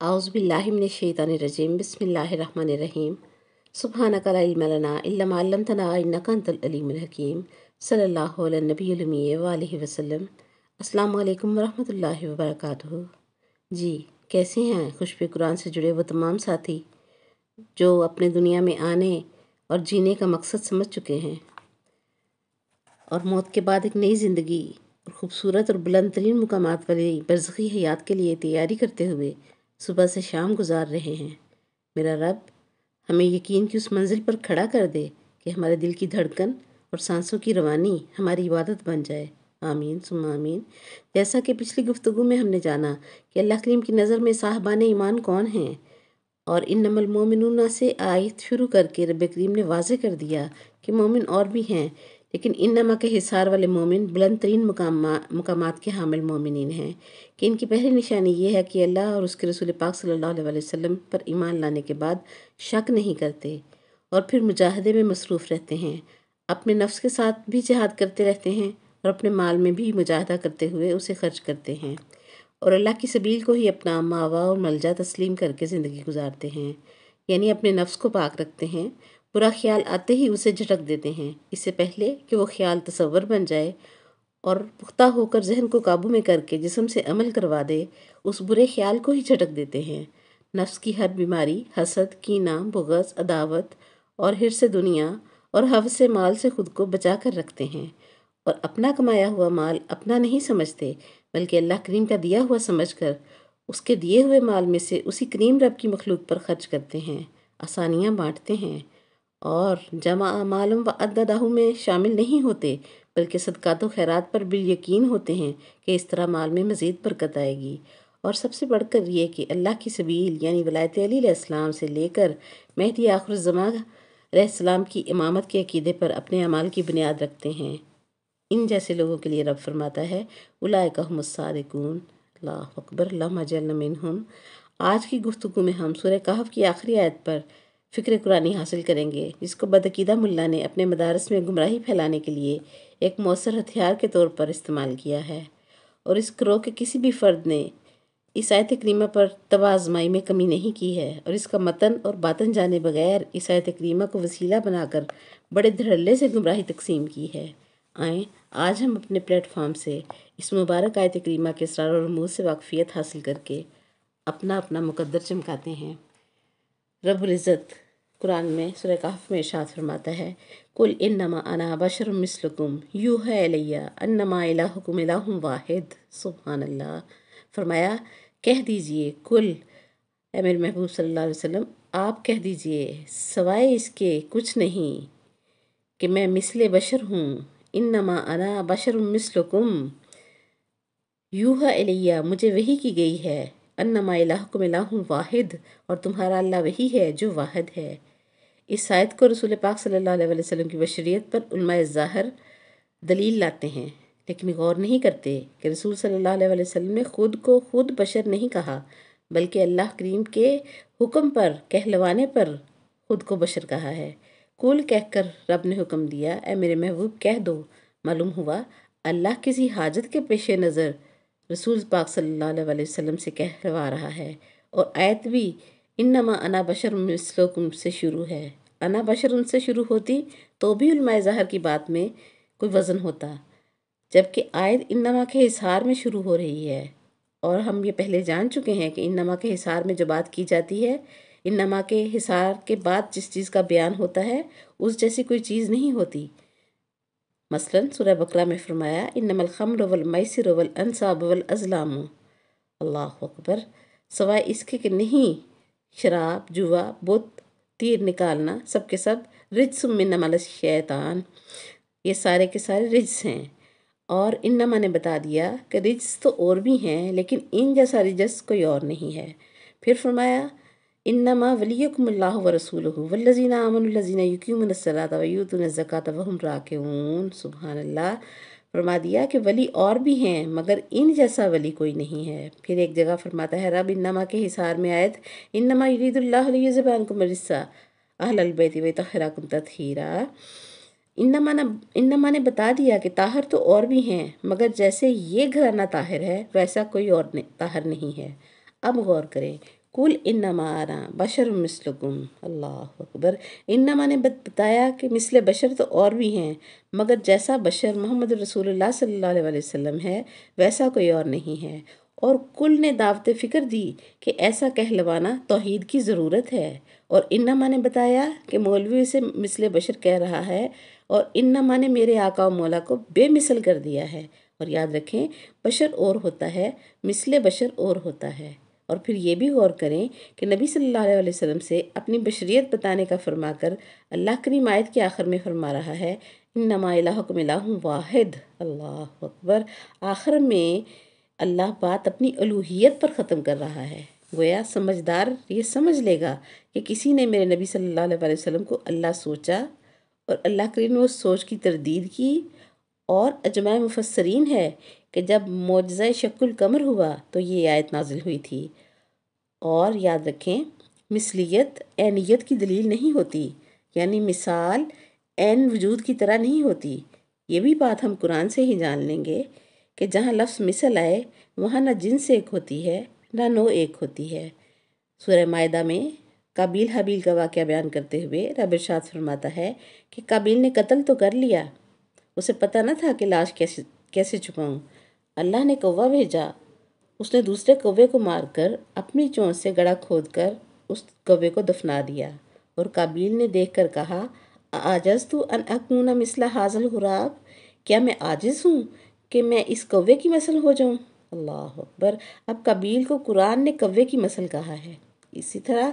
أعوذ بالله من الشيطان الرجيم بسم الله الرحمن الرحيم سبحانك لا علم لنا إلا ما علمتنا إنك أنت العليم الحكيم صلی اللہ علیہ نبی الأمی وآلہ وسلم۔ السلام علیکم ورحمۃ اللہ وبرکاتہ۔ جی کیسے ہیں خوش پہ قرآن سے جڑے وہ تمام ساتھی جو اپنے دنیا میں آنے اور جینے کا مقصد سمجھ چکے ہیں اور موت کے بعد ایک نئی زندگی اور خوبصورت اور بلند ترین مقامات والی برزخی حیات کے لیے تیاری کرتے ہوئے صبح سے شام گزار رہے ہیں۔ میرا رب ہمیں یقین کی اس منزل پر کھڑا کر دے کہ ہمارے دل کی دھڑکن اور سانسوں کی روانی ہماری عبادت بن جائے، آمین ثم آمین۔ جیسا کہ پچھلی گفتگو میں ہم نے جانا کہ اللہ کریم کی نظر میں صاحبان ایمان کون ہیں، اور انما المومنون سے آیت شروع کر کے رب کریم نے واضح کر دیا کہ مومن اور بھی ہیں، لیکن انما کے حصار والے مومن بلند ترین مقامات کے حامل مومنین ہیں، کہ ان کی پہلی نشانی یہ ہے کہ اللہ اور اس کے رسول پاک صلی اللہ علیہ وسلم پر ایمان لانے کے بعد شک نہیں کرتے اور پھر مجاہدے میں مصروف رہتے ہیں، اپنے نفس کے ساتھ بھی جہاد کرتے رہتے ہیں اور اپنے مال میں بھی مجاہدہ کرتے ہوئے اسے خرچ کرتے ہیں، اور اللہ کی سبیل کو ہی اپنا ماوا اور ملجا تسلیم کر کے زندگی گزارتے ہیں، یعنی اپنے نفس کو پاک رکھتے ہیں، برا خیال آتے ہی اسے جھٹک دیتے ہیں اس سے پہلے کہ وہ خیال تصور بن جائے، اور پختہ ہو کر ذہن کو قابو میں کر کے جسم سے عمل کروا دے اس برے خیال کو ہی جھٹک دیتے ہیں۔ نفس کی ہر بیماری، حسد، کینہ، بغض، عداوت اور حرص دنیا اور حوث مال سے خود کو بچا کر رکھتے ہیں، اور اپنا کمایا ہوا مال اپنا نہیں سمجھتے بلکہ اللہ کریم کا دیا ہوا سمجھ کر اس کے دیے ہوئے مال میں سے اسی کریم رب کی مخلوق پر خرچ کرتے ہیں، آسانیاں بانٹتے ہیں، اور جمع مالم و عددہ میں شامل نہیں ہوتے بلکہ صدقات و خیرات پر بالیقین ہوتے ہیں کہ اس طرح مال میں مزید برکت آئے گی، اور سب سے بڑھ کر یہ کہ اللہ کی سبیل یعنی ولایت علی علیہ السلام سے لے کر مہدی آخر الزمان علیہ السلام کی امامت کے عقیدے پر اپنے اعمال کی بنیاد رکھتے ہیں۔ ان جیسے لوگوں کے لیے رب فرماتا ہے اولئک هم الصادقون۔ اللہ اکبر، اللہم اجعلنا منہم۔ آج کی گفتگو میں ہم سورہ کہف کی آخری آیت پر فکر قرآنی حاصل کریں گے، جس کو بدعقیدہ ملا نے اپنے مدارس میں گمراہی پھیلانے کے لیے ایک مؤثر ہتھیار کے طور پر استعمال کیا ہے، اور اس گروہ کے کسی بھی فرد نے اس آیت کریمہ پر طبع آزمائی میں کمی نہیں کی ہے، اور اس کا متن اور باطن جانے بغیر اس آیت کریمہ کو وسیلہ بنا کر بڑے دھڑلے سے گمراہی تقسیم کی ہے۔ آئیں آج ہم اپنے پلیٹ فارم سے اس مبارک آیت کریمہ کے اسرار و رموز سے واقفیت حاصل کر کے اپنا اپنا مقدر چمکاتے ہیں۔ رب العزت قرآن میں سورہ کہف میں ارشاد فرماتا ہے قل انما انا بشر مثلکم یوحی الی انما الہکم الہ واحد۔ سبحان اللہ۔ فرمایا کہہ دیجئے، کل اے میرے محبوب صلی اللہ علیہ وسلم آپ کہہ دیجئے سوائے اس کے کچھ نہیں کہ میں مثل بشر ہوں، انما انا بشر مثلکم یوحی الی مجھے وحی کی گئی ہے، انما الہکم الہ واحد اور تمہارا اللہ وہی ہے جو واحد ہے۔ اس آیت کو رسول پاک صلی اللہ علیہ وسلم کی بشریت پر علماء ظاہر دلیل لاتے ہیں، لیکن غور نہیں کرتے کہ رسول صلی اللہ علیہ وسلم نے خود کو خود بشر نہیں کہا بلکہ اللہ کریم کے حکم پر کہلوانے پر خود کو بشر کہا ہے۔ کل کہہ کر رب نے حکم دیا اے میرے محبوب کہہ دو۔ معلوم ہوا اللہ کسی حاجت کے پیش نظر رسول پاک صلی اللہ علیہ وسلم سے کہلوا رہا ہے، اور آیت بھی انما انا بشر مثلکم سے شروع ہے۔ انا بشر ان سے شروع ہوتی تو بھی علماء ظاہر کی بات میں کوئی وزن ہوتا، جبکہ آیت انما کے حصار میں شروع ہو رہی ہے، اور ہم یہ پہلے جان چکے ہیں کہ انما کے حصار میں جو بات کی جاتی ہے، انما کے حصار کے بعد جس چیز کا بیان ہوتا ہے اس جیسی کوئی چیز نہیں ہوتی۔ مثلا سورہ بقرہ میں فرمایا انما الخمر والمیسر والانصاب والازلام۔ اللہ اکبر۔ سوائے اس کے کہ نہیں شراب، جوا، بت، تیر نکالنا سب کے سب رجس من عمل الشیطان، یہ سارے کے سارے رجس ہیں، اور انما نے بتا دیا کہ رجس تو اور بھی ہیں لیکن ان جیسا رجس کوئی اور نہیں ہے۔ پھر فرمایا انما ولیکم اللہ ورسولہ والذین آمنوا الذین یقیمون الصلاۃ ویؤتون الزکاۃ وہم راکعون۔ سبحان اللہ۔ فرما دیا کہ ولی اور بھی ہیں مگر ان جیسا ولی کوئی نہیں ہے۔ پھر ایک جگہ فرماتا ہے رب انما کے حصار میں آیت انما یرید اللہ لیذھب عنکم الرجس اہل البیت ویطہرکم تطہیرا۔ انما نے بتا دیا کہ طاہر تو اور بھی ہیں مگر جیسے یہ گھرانہ طاہر ہے ویسا کوئی اور طاہر نہیں ہے۔ اب غور کریں کل انما انا بشر مثلکم، اللہ اکبر۔ انما نے بتایا کہ مثل بشر تو اور بھی ہیں، مگر جیسا بشر محمد رسول اللہ صلی اللہ علیہ وسلم ہے ویسا کوئی اور نہیں ہے۔ اور کل نے دعوت فکر دی کہ ایسا کہلوانا توحید کی ضرورت ہے، اور انما نے بتایا کہ مولوی سے مثل بشر کہہ رہا ہے، اور انما نے میرے آقا و مولا کو بے مثل کر دیا ہے۔ اور یاد رکھیں، بشر اور ہوتا ہے، مثل بشر اور ہوتا ہے۔ اور پھر یہ بھی غور کریں کہ نبی صلی اللہ علیہ وسلم سے اپنی بشریت بتانے کا فرما کر اللہ کریم آیت کے آخر میں فرما رہا ہے انما الہکم الہ واحد، اللہ اکبر۔ آخر میں اللہ بات اپنی الوہیت پر ختم کر رہا ہے۔ گویا سمجھدار یہ سمجھ لے گا کہ کسی نے میرے نبی صلی اللہ علیہ وسلم کو اللہ سوچا، اور اللہ کریم نے اس سوچ کی تردید کی۔ اور اجماع مفسرین ہے کہ جب معجزہ شق القمر ہوا تو یہ آیت نازل ہوئی تھی۔ اور یاد رکھیں، مثلیت عینیت کی دلیل نہیں ہوتی، یعنی مثال عین وجود کی طرح نہیں ہوتی۔ یہ بھی بات ہم قرآن سے ہی جان لیں گے کہ جہاں لفظ مثل آئے وہاں نہ جنس ایک ہوتی ہے نہ نوع ایک ہوتی ہے۔ سورہ مائدہ میں قابیل حابیل کا واقعہ بیان کرتے ہوئے رب ارشاد فرماتا ہے کہ قابیل نے قتل تو کر لیا، اسے پتہ نہ تھا کہ لاش کیسے چھپاؤں۔ اللہ نے کوہ بھیجا، اس نے دوسرے کوے کو مار کر اپنی چونچ سے گڑھا کھود کر اس کوے کو دفنا دیا۔ اور قابیل نے دیکھ کر کہا اعجزت ان اکون مثل ھذا الغراب، کیا میں عاجز ہوں کہ میں اس کوے کی مثل ہو جاؤں؟ اللہ اکبر۔ اب قابیل کو قرآن نے کوے کی مثل کہا ہے۔ اسی طرح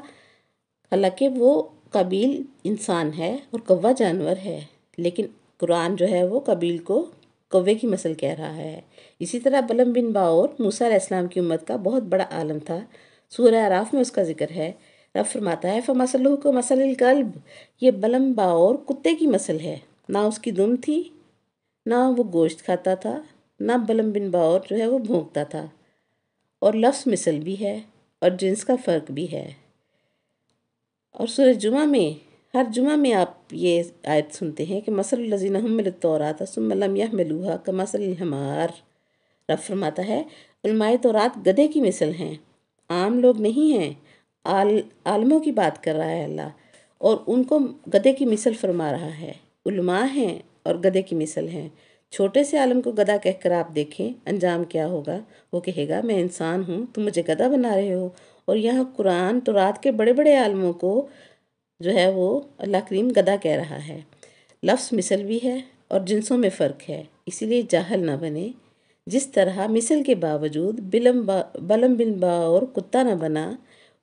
حالانکہ وہ قابیل انسان ہے اور کوہ جانور ہے، لیکن قرآن جو ہے وہ قابیل کو کوے کی مثل کہہ رہا ہے۔ اسی طرح بلم بن باور موسیٰ علیہ السلام کی امت کا بہت بڑا عالم تھا۔ سورہ اعراف میں اس کا ذکر ہے۔ رب فرماتا ہے فَمَثَلُهُ كَمَثَلِ الْكَلْبِ، یہ بلم باور کتے کی مثل ہے، نہ اس کی دم تھی، نہ وہ گوشت کھاتا تھا، نہ بلم بن باور جو ہے وہ بھونکتا تھا۔ اور لفظ مثل بھی ہے اور جنس کا فرق بھی ہے۔ اور سورہ جمعہ میں ہر جمعہ میں آپ یہ آیت سنتے ہیں کہ مثل الذین حملوا التوراۃ ثم لم یحملوها کمثل الحمار۔ رب فرماتا ہے علماء تورات گدھے کی مثل ہیں، عام لوگ نہیں ہیں، عالموں کی بات کر رہا ہے اللہ، اور ان کو گدھے کی مثل فرما رہا ہے۔ علماء ہیں اور گدھے کی مثل ہیں۔ چھوٹے سے عالم کو گدھا کہہ کر آپ دیکھیں انجام کیا ہوگا۔ وہ کہے گا میں انسان ہوں، تم مجھے گدھا بنا رہے ہو۔ اور یہاں قرآن تورات کے بڑے بڑے عالموں کو جو ہے وہ اللہ کریم گدھا کہہ رہا ہے۔ لفظ مثل بھی ہے اور جنسوں میں فرق ہے، اسی لیے جاہل نہ بنے۔ جس طرح مثل کے باوجود بلم بن باور کتا نہ بنا،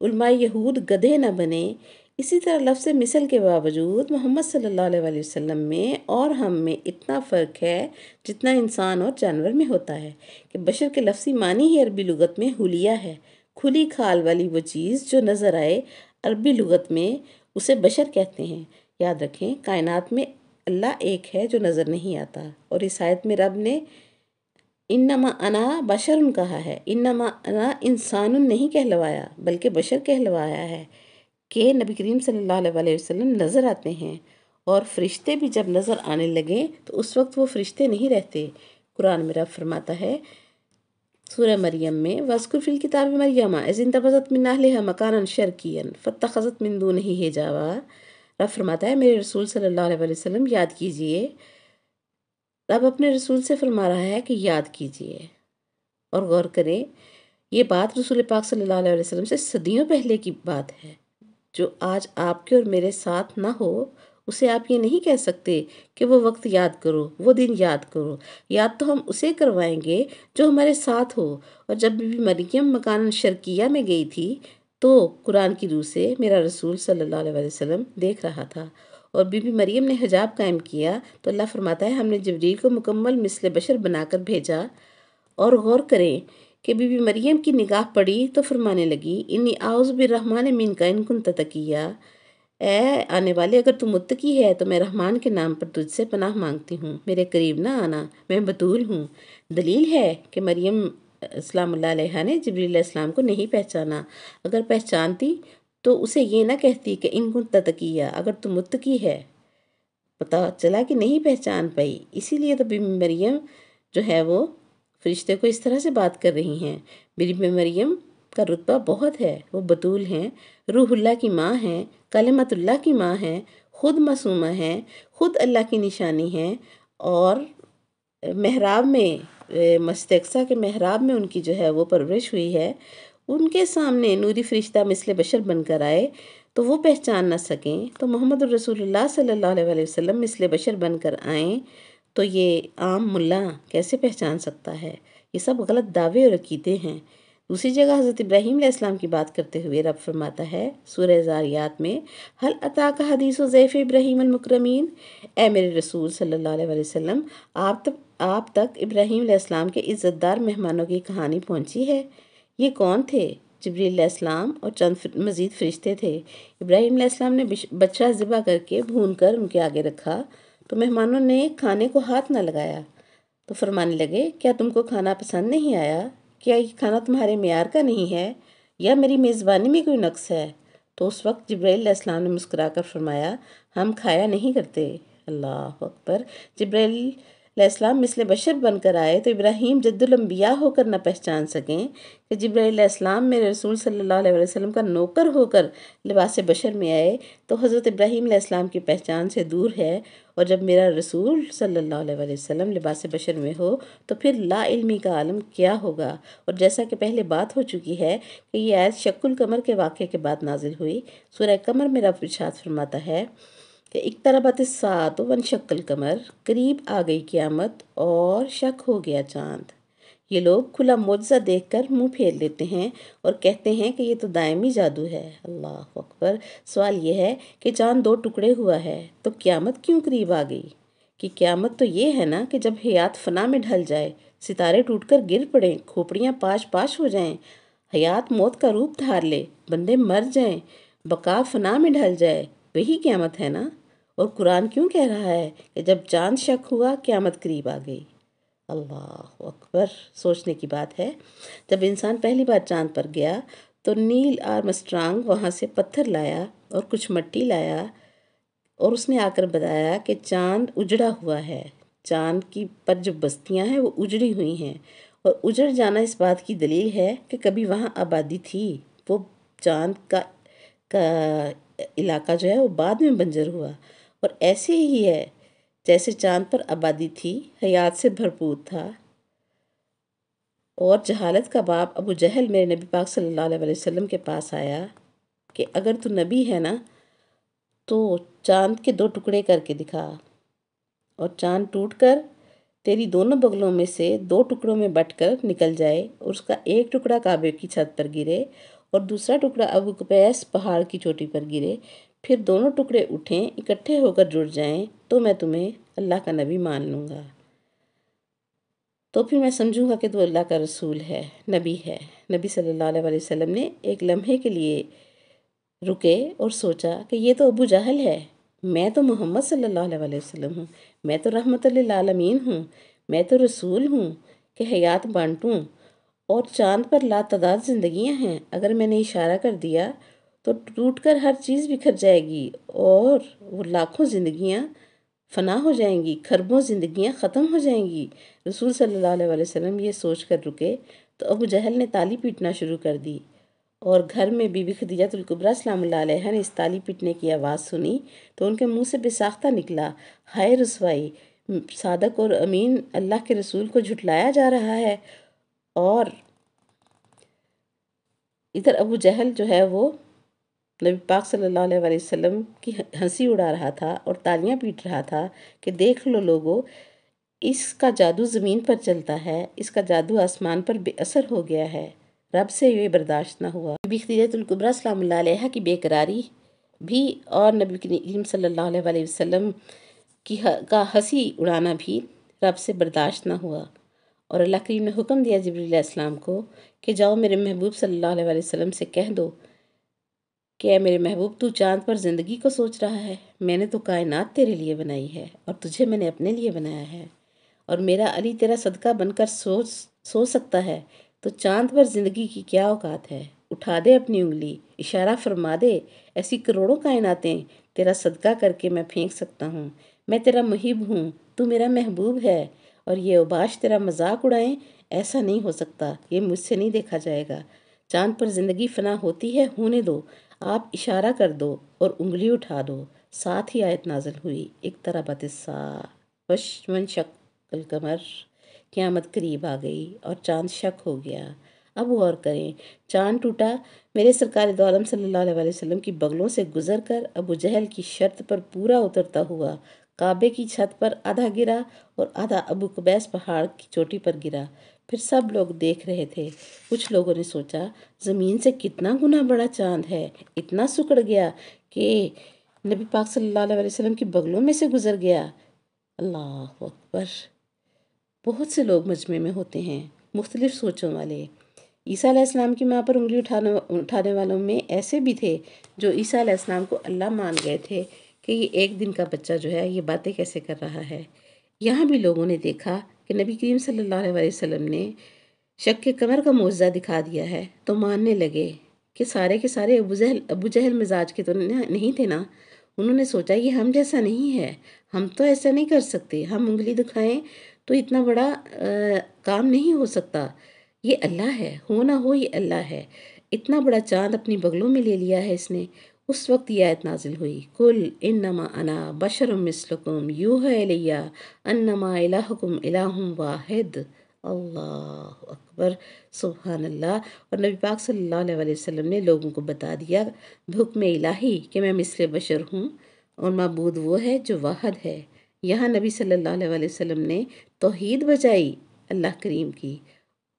علماء یہود گدھے نہ بنے، اسی طرح لفظ مثل کے باوجود محمد صلی اللہ علیہ وسلم میں اور ہم میں اتنا فرق ہے جتنا انسان اور جانور میں ہوتا ہے، کہ بشر کے لفظی معنی ہی عربی لغت میں حلیہ ہے، کھلی کھال والی وہ چیز جو نظر آئے، عربی لغت میں اسے بشر کہتے ہیں۔ یاد رکھیں کائنات میں اللہ ایک ہے جو نظر نہیں آتا، اور اس آیت میں رب نے انما انا بشر کہا ہے، انما انا انسان نہیں کہلوایا بلکہ بشر کہلوایا ہے، کہ نبی کریم صلی اللہ علیہ وسلم نظر آتے ہیں، اور فرشتے بھی جب نظر آنے لگیں تو اس وقت وہ فرشتے نہیں رہتے۔ قرآن میں رب فرماتا ہے سورہ مریم میں وَاذْكُرْ فِي الْكِتَابِ مَرْيَمَ إِذِ انتبذت من أهلها مكانا شرقيا فاتخذت من دونه حجابا۔ رب فرماتا ہے میرے رسول صلی اللہ علیہ وسلم یاد کیجئے، رب اپنے رسول سے فرما رہا ہے کہ یاد کیجئے اور غور کریں۔ یہ بات رسول پاک صلی اللہ علیہ وسلم سے صدیوں پہلے کی بات ہے، جو آج آپ کے اور میرے ساتھ نہ ہو اسے آپ یہ نہیں کہہ سکتے کہ وہ وقت یاد کرو، وہ دن یاد کرو۔ یاد تو ہم اسے کروائیں گے جو ہمارے ساتھ ہو۔ اور جب بی بی مریم مکان شرقیہ میں گئی تھی تو قرآن کی روح سے میرا رسول صلی اللہ علیہ وسلم دیکھ رہا تھا، اور بی بی مریم نے حجاب قائم کیا تو اللہ فرماتا ہے ہم نے جبریل کو مکمل مثل بشر بنا کر بھیجا۔ اور غور کریں کہ بی بی مریم کی نگاہ پڑی تو فرمانے لگی انی اعوذ بالرحمن منک ان کنت تقیا، اے آنے والے اگر تو متقی ہے تو میں رحمان کے نام پر تجھ سے پناہ مانگتی ہوں، میرے قریب نہ آنا، میں بتول ہوں۔ دلیل ہے کہ مریم السلام اللہ علیہ نے جبریل علیہ السلام کو نہیں پہچانا، اگر پہچانتی تو اسے یہ نہ کہتی کہ ان کنت تقیا، اگر تو متقی ہے۔ پتہ چلا کہ نہیں پہچان پائی، اسی لیے تو بی بی مریم جو ہے وہ فرشتے کو اس طرح سے بات کر رہی ہیں۔ بی بی مریم کا رتبہ بہت ہے، وہ بطول ہیں، روح اللہ کی ماں ہیں، کلمت اللہ کی ماں ہیں، خود معصومہ ہیں، خود اللہ کی نشانی ہیں، اور محراب میں مسجد اقصیٰ کے محراب میں ان کی جو ہے وہ پرورش ہوئی ہے، ان کے سامنے نوری فرشتہ مثل بشر بن کر آئے تو وہ پہچان نہ سکیں، تو محمد الرسول اللہ صلی اللہ علیہ وسلم مثل بشر بن کر آئیں تو یہ عام ملا کیسے پہچان سکتا ہے؟ یہ سب غلط دعوے اور عقیدے ہیں۔ دوسری جگہ حضرت ابراہیم علیہ السلام کی بات کرتے ہوئے رب فرماتا ہے سورہ زاریات میں، حل اتاک حدیث ضیف ابراہیم المکرمین، اے میرے رسول صلی اللہ علیہ وسلم، آپ تک ابراہیم علیہ السلام کے عزت دار مہمانوں کی کہانی پہنچی ہے؟ یہ کون تھے؟ جبریل علیہ السلام اور چند مزید فرشتے تھے۔ ابراہیم علیہ السلام نے بچہ ذبح کر کے بھون کر ان کے آگے رکھا تو مہمانوں نے کھانے کو ہاتھ نہ لگایا، تو فرمانے لگے، کیا تم کو کھانا پسند نہیں آیا؟ کیا یہ کھانا تمہارے معیار کا نہیں ہے، یا میری میزبانی میں کوئی نقص ہے؟ تو اس وقت جبرائیل علیہ السلام نے مسکرا کر فرمایا، ہم کھایا نہیں کرتے۔ اللہ اکبر! جبرائیل علیہ السلام مثل بشر بن کر آئے تو ابراہیم جد الانبیاء ہو کر نہ پہچان سکیں کہ جبرائیل علیہ السلام میرے رسول صلی اللہ علیہ وسلم کا نوکر ہو کر لباس بشر میں آئے تو حضرت ابراہیم علیہ السلام کی پہچان سے دور ہے، اور جب میرا رسول صلی اللہ علیہ وسلم لباس بشر میں ہو تو پھر لا علمی کا عالم کیا ہوگا؟ اور جیسا کہ پہلے بات ہو چکی ہے کہ یہ آیت شق القمر کے واقعے کے بعد نازل ہوئی۔ سورہ قمر میں رب ارشاد فرماتا ہے کہ اقتربت الساعۃ وانشق القمر، قریب آ گئی قیامت اور شک ہو گیا چاند۔ یہ لوگ کھلا معجزہ دیکھ کر منہ پھیر لیتے ہیں اور کہتے ہیں کہ یہ تو دائمی جادو ہے۔ اللہ اکبر! سوال یہ ہے کہ چاند 2 ٹکڑے ہوا ہے تو قیامت کیوں قریب آ گئی؟ کہ قیامت تو یہ ہے نا کہ جب حیات فنا میں ڈھل جائے، ستارے ٹوٹ کر گر پڑیں، کھوپڑیاں پاش پاش ہو جائیں، حیات موت کا روپ دھار لے، بندے مر جائیں، بقا فنا میں ڈھل جائے، وہی قیامت ہے نا؟ اور قرآن کیوں کہہ رہا ہے کہ جب چاند شک ہوا قیامت قریب آ گئی؟ اللہ اکبر! سوچنے کی بات ہے، جب انسان پہلی بار چاند پر گیا تو نیل آرمسٹرانگ وہاں سے پتھر لایا اور کچھ مٹی لایا، اور اس نے آ کر بتایا کہ چاند اجڑا ہوا ہے، چاند کی پر جو بستیاں ہیں وہ اجڑی ہوئی ہیں، اور اجڑ جانا اس بات کی دلیل ہے کہ کبھی وہاں آبادی تھی، وہ چاند کا علاقہ جو ہے وہ بعد میں بنجر ہوا۔ اور ایسے ہی ہے جیسے چاند پر آبادی تھی، حیات سے بھرپور تھا، اور جہالت کا باپ ابو جہل میرے نبی پاک صلی اللہ علیہ وسلم کے پاس آیا کہ اگر تو نبی ہے نا تو چاند کے 2 ٹکڑے کر کے دکھا، اور چاند ٹوٹ کر تیری دونوں بغلوں میں سے 2 ٹکڑوں میں بٹ کر نکل جائے، اور اس کا ایک ٹکڑا کعبے کی چھت پر گرے اور دوسرا ٹکڑا ابو قبیس پہاڑ کی چوٹی پر گرے، پھر دونوں ٹکڑے اٹھیں، اکٹھے ہو کر جڑ جائیں تو میں تمہیں اللہ کا نبی مان لوں گا، تو پھر میں سمجھوں گا کہ تو اللہ کا رسول ہے، نبی ہے۔ نبی صلی اللہ علیہ وسلم نے ایک لمحے کے لیے رکے اور سوچا کہ یہ تو ابو جہل ہے، میں تو محمد صلی اللہ علیہ وسلم ہوں، میں تو رحمت للعالمین ہوں، میں تو رسول ہوں کہ حیات بانٹوں، اور چاند پر لاتعداد زندگیاں ہیں، اگر میں نے اشارہ کر دیا تو ٹوٹ کر ہر چیز بکھر جائے گی اور وہ لاکھوں زندگیاں فنا ہو جائیں گی، کھربوں زندگیاں ختم ہو جائیں گی۔ رسول صلی اللہ علیہ وسلم یہ سوچ کر رکے تو ابو جہل نے تالی پیٹنا شروع کر دی، اور گھر میں بی بی خدیجہ الکبریٰ سلام اللہ علیہ نے اس تالی پیٹنے کی آواز سنی تو ان کے منہ سے بے ساختہ نکلا، ہائے رسوائی! صادق اور امین اللہ کے رسول کو جھٹلایا جا رہا ہے، اور ادھر ابو جہل جو ہے وہ نبی پاک صلی اللہ علیہ وسلم کی ہنسی اڑا رہا تھا اور تالیاں پیٹ رہا تھا کہ دیکھ لو لوگو، اس کا جادو زمین پر چلتا ہے، اس کا جادو آسمان پر بے اثر ہو گیا ہے، رب سے یہ برداشت نہ ہوا۔ بی خدیجہ الکبریٰ سلام اللہ علیہ کی بے قراری بھی اور نبی کریم صلی اللہ علیہ وسلم کا ہنسی اڑانا بھی رب سے برداشت نہ ہوا، اور اللہ کریم نے حکم دیا جبریل علیہ السلام کو کہ جاؤ میرے محبوب صلی اللہ علیہ وسلم سے کہہ دو کہ اے میرے محبوب، تو چاند پر زندگی کو سوچ رہا ہے، میں نے تو کائنات تیرے لیے بنائی ہے اور تجھے میں نے اپنے لیے بنایا ہے، اور میرا علی تیرا صدقہ بن کر سو سکتا ہے، تو چاند پر زندگی کی کیا اوقات ہے؟ اٹھا دے اپنی انگلی، اشارہ فرما دے، ایسی کروڑوں کائناتیں تیرا صدقہ کر کے میں پھینک سکتا ہوں، میں تیرا محب ہوں، تو میرا محبوب ہے، اور یہ اوباش تیرا مذاق اڑائیں، ایسا نہیں ہو سکتا، یہ مجھ سے نہیں دیکھا جائے گا۔ چاند پر زندگی فنا ہوتی ہے ہونے دو، آپ اشارہ کر دو اور انگلی اٹھا دو۔ ساتھ ہی آیت نازل ہوئی، اقتربت الساعہ وانشق القمر، قیامت قریب آ گئی اور چاند شک ہو گیا۔ اب غور کریں، چاند ٹوٹا میرے سرکار دو عالم صلی اللہ علیہ وسلم کی بغلوں سے گزر کر ابو جہل کی شرط پر پورا اترتا ہوا کعبے کی چھت پر آدھا گرا اور آدھا ابو قبیس پہاڑ کی چوٹی پر گرا۔ پھر سب لوگ دیکھ رہے تھے۔ کچھ لوگوں نے سوچا زمین سے کتنا گنا بڑا چاند ہے، اتنا سکڑ گیا کہ نبی پاک صلی اللہ علیہ وسلم کی بغلوں میں سے گزر گیا۔ اللہ اکبر! بہت سے لوگ مجمع میں ہوتے ہیں، مختلف سوچوں والے۔ عیسیٰ علیہ السلام کی ماں پر انگلی اٹھانے والوں میں ایسے بھی تھے جو عیسیٰ علیہ السلام کو اللہ مان گئے تھے کہ یہ ایک دن کا بچہ جو ہے یہ باتیں کیسے کر رہا ہے۔ یہاں بھی لوگوں نے دیکھا کہ نبی کریم صلی اللہ علیہ وسلم نے شق قمر کا معجزہ دکھا دیا ہے تو ماننے لگے کہ سارے ابو جہل مزاج کے تو نہیں تھے نا۔ انہوں نے سوچا یہ ہم جیسا نہیں ہے، ہم تو ایسا نہیں کر سکتے، ہم انگلی دکھائیں تو اتنا بڑا کام نہیں ہو سکتا، یہ اللہ ہے، ہو نہ ہو یہ اللہ ہے۔ اتنا بڑا چاند اپنی بغلوں میں لے لیا ہے اس نے۔ اس وقت یہ آیت نازل ہوئی، قل انما انا بشر مثلکم یوحی الی انما الہکم الہ واحد۔ اللہ اکبر، سبحان اللہ۔ اور نبی پاک صلی اللہ علیہ وسلم نے لوگوں کو بتا دیا بحکم الہی کہ میں مثل بشر ہوں اور معبود وہ ہے جو واحد ہے۔ یہاں نبی صلی اللہ علیہ وسلم نے توحید بجائی اللہ کریم کی،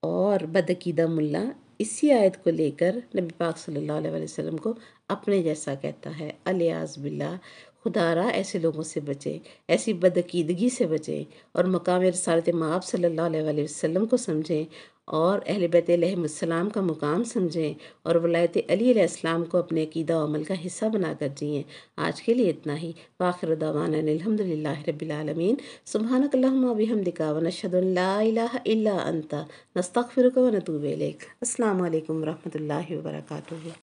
اور بدعقیدہ ملا اسی آیت کو لے کر نبی پاک صلی اللہ علیہ وسلم کو اپنے جیسا کہتا ہے۔ الیاذ باللہ، خدا را ایسے لوگوں سے بچیں، ایسی بدعقیدگی سے بچیں اور مقام رسالت مآب صلی اللہ علیہ وسلم کو سمجھیں اور اہل بیت علیہم السلام کا مقام سمجھیں اور ولایت علی علیہ السلام کو اپنے عقیدہ و عمل کا حصہ بنا کر جئیں۔ آج کے لیے اتنا ہی۔ وآخر دعوانا الحمدللہ رب العالمین۔ سبحانک اللہم و بحمدک ونشہد ان لا الہ الا انت نستغفرک ونتوب الیک۔ السلام علیکم ورحمۃ اللہ وبرکاتہ۔